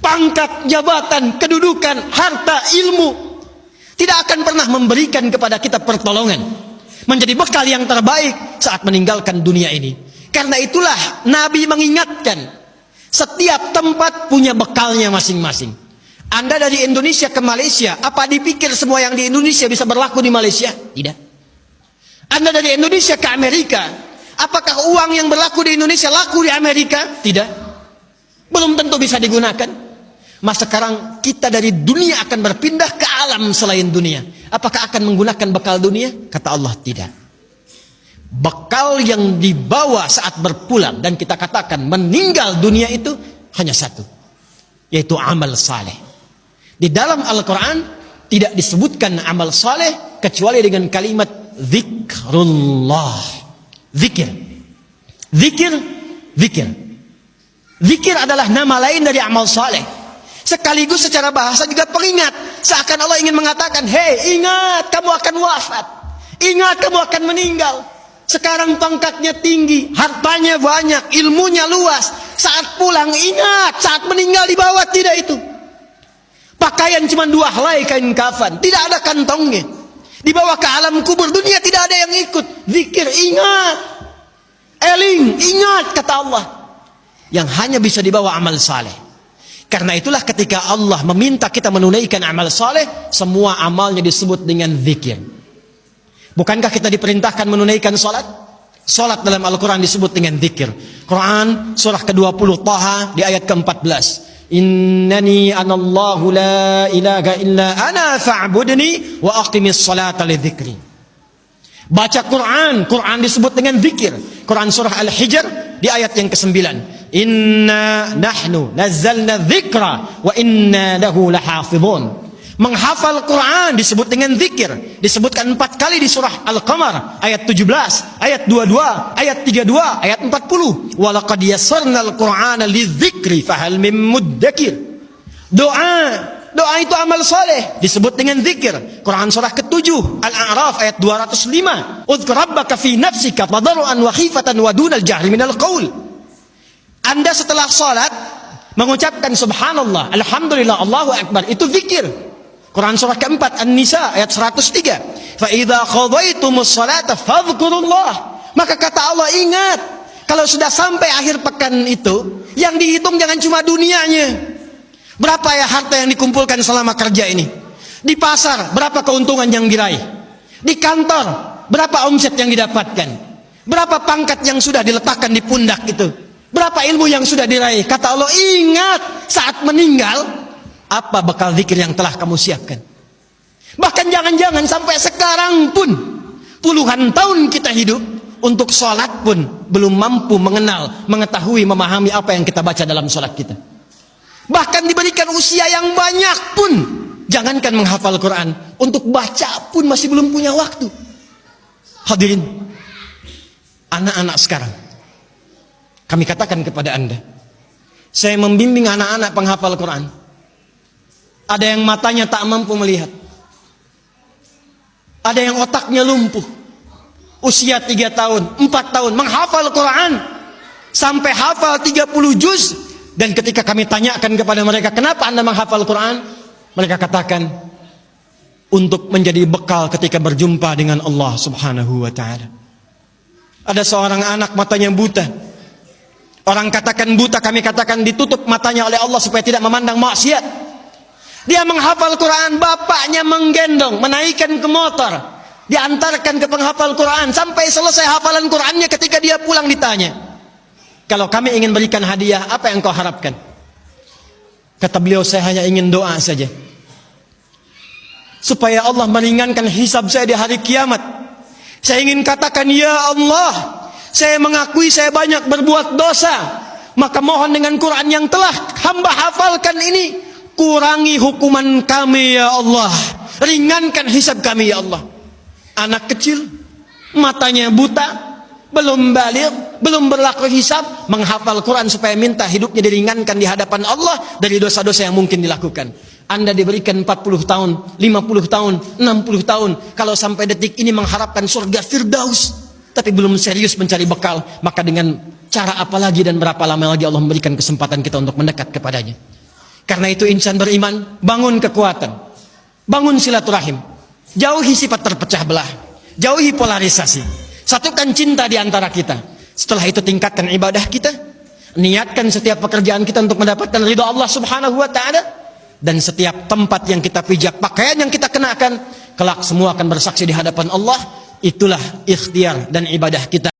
pangkat, jabatan, kedudukan, harta, ilmu, tidak akan pernah memberikan kepada kita pertolongan, menjadi bekal yang terbaik saat meninggalkan dunia ini. Karena itulah Nabi mengingatkan, setiap tempat punya bekalnya masing-masing. Anda dari Indonesia ke Malaysia, apa dipikir semua yang di Indonesia bisa berlaku di Malaysia? Tidak. Anda dari Indonesia ke Amerika, apakah uang yang berlaku di Indonesia laku di Amerika? Tidak. Belum tentu bisa digunakan. Mas sekarang kita dari dunia akan berpindah ke alam selain dunia. Apakah akan menggunakan bekal dunia? Kata Allah, tidak. Bekal yang dibawa saat berpulang dan kita katakan meninggal dunia itu hanya satu, yaitu amal saleh. Di dalam Al-Quran tidak disebutkan amal saleh kecuali dengan kalimat zikrullah. Zikir. Zikir. Zikir. Zikir adalah nama lain dari amal saleh. Sekaligus secara bahasa juga peringat. Seakan Allah ingin mengatakan, hei, ingat kamu akan wafat. Ingat kamu akan meninggal. Sekarang pangkatnya tinggi, hartanya banyak, ilmunya luas. Saat pulang ingat, saat meninggal dibawa tidak itu. Pakaian cuma 2 helai kain kafan, tidak ada kantongnya. Dibawa ke alam kubur, dunia tidak ada yang ikut. Zikir, ingat. Eling, ingat, kata Allah. Yang hanya bisa dibawa amal saleh. Karena itulah ketika Allah meminta kita menunaikan amal saleh, semua amalnya disebut dengan zikir. Bukankah kita diperintahkan menunaikan salat? Salat dalam Al-Quran disebut dengan zikir. Quran surah ke-20 Taha di ayat ke-14. Innani anallahu la ilaha illa ana fa'budni wa aqimis salata li dzikri. Baca Quran, Quran disebut dengan zikir. Quran surah Al-Hijr di ayat yang ke-9. Inna nahnu nazzalna dzikra wa inna lahu lahafizun. Menghafal Quran disebut dengan zikir. Disebutkan 4 kali di surah Al-Qamar ayat 17, ayat 22, ayat 32, ayat 40. Walaqad yassarnal Qur'ana lidzikri fahal mim muddakir. Doa itu amal saleh disebut dengan zikir. Quran surah ke-7 Al-A'raf ayat 205. Udzkur rabbaka fi nafsika tadarruan wa khifatan wa dunal jahri minal qaul. Anda setelah salat mengucapkan subhanallah, alhamdulillah, Allahu akbar, itu zikir. Quran surah ke-4 An-Nisa ayat 103. Fa idza qadaytumus salata fadhkurullah. Maka kata Allah, ingat, kalau sudah sampai akhir pekan itu, yang dihitung jangan cuma dunianya. Berapa ya harta yang dikumpulkan selama kerja ini? Di pasar berapa keuntungan yang diraih? Di kantor berapa omset yang didapatkan? Berapa pangkat yang sudah diletakkan di pundak itu? Berapa ilmu yang sudah diraih? Kata Allah, ingat, saat meninggal apa bekal zikir yang telah kamu siapkan? Bahkan jangan-jangan sampai sekarang pun, puluhan tahun kita hidup, untuk sholat pun belum mampu mengenal, mengetahui, memahami apa yang kita baca dalam sholat kita. Bahkan diberikan usia yang banyak pun, jangankan menghafal Quran, untuk baca pun masih belum punya waktu. Hadirin, anak-anak sekarang, kami katakan kepada Anda, saya membimbing anak-anak penghafal Quran. Ada yang matanya tak mampu melihat. Ada yang otaknya lumpuh. Usia 3 tahun, 4 tahun, menghafal Quran. Sampai hafal 30 juz. Dan ketika kami tanyakan kepada mereka, kenapa Anda menghafal Quran? Mereka katakan, untuk menjadi bekal ketika berjumpa dengan Allah subhanahu wa ta'ala. Ada seorang anak matanya buta. Orang katakan buta, kami katakan ditutup matanya oleh Allah supaya tidak memandang maksiat. Dia menghafal Quran, bapaknya menggendong, menaikkan ke motor, diantarkan ke penghafal Quran sampai selesai hafalan Qurannya. Ketika dia pulang ditanya, kalau kami ingin berikan hadiah, apa yang kau harapkan? Kata beliau, saya hanya ingin doa saja, supaya Allah meringankan hisab saya di hari kiamat. Saya ingin katakan, ya Allah, saya mengakui saya banyak berbuat dosa, maka mohon dengan Quran yang telah hamba hafalkan ini, kurangi hukuman kami ya Allah, ringankan hisab kami ya Allah. Anak kecil, matanya buta, belum baligh, belum berlaku hisab, menghafal Quran supaya minta hidupnya diringankan di hadapan Allah dari dosa-dosa yang mungkin dilakukan. Anda diberikan 40 tahun, 50 tahun, 60 tahun, kalau sampai detik ini mengharapkan surga Firdaus, tapi belum serius mencari bekal, maka dengan cara apa lagi dan berapa lama lagi Allah memberikan kesempatan kita untuk mendekat kepadanya? Karena itu insan beriman, bangun kekuatan, bangun silaturahim, jauhi sifat terpecah belah, jauhi polarisasi, satukan cinta di antara kita. Setelah itu tingkatkan ibadah kita, niatkan setiap pekerjaan kita untuk mendapatkan ridha Allah Subhanahu wa taala, dan setiap tempat yang kita pijak, pakaian yang kita kenakan, kelak semua akan bersaksi di hadapan Allah. Itulah ikhtiar dan ibadah kita.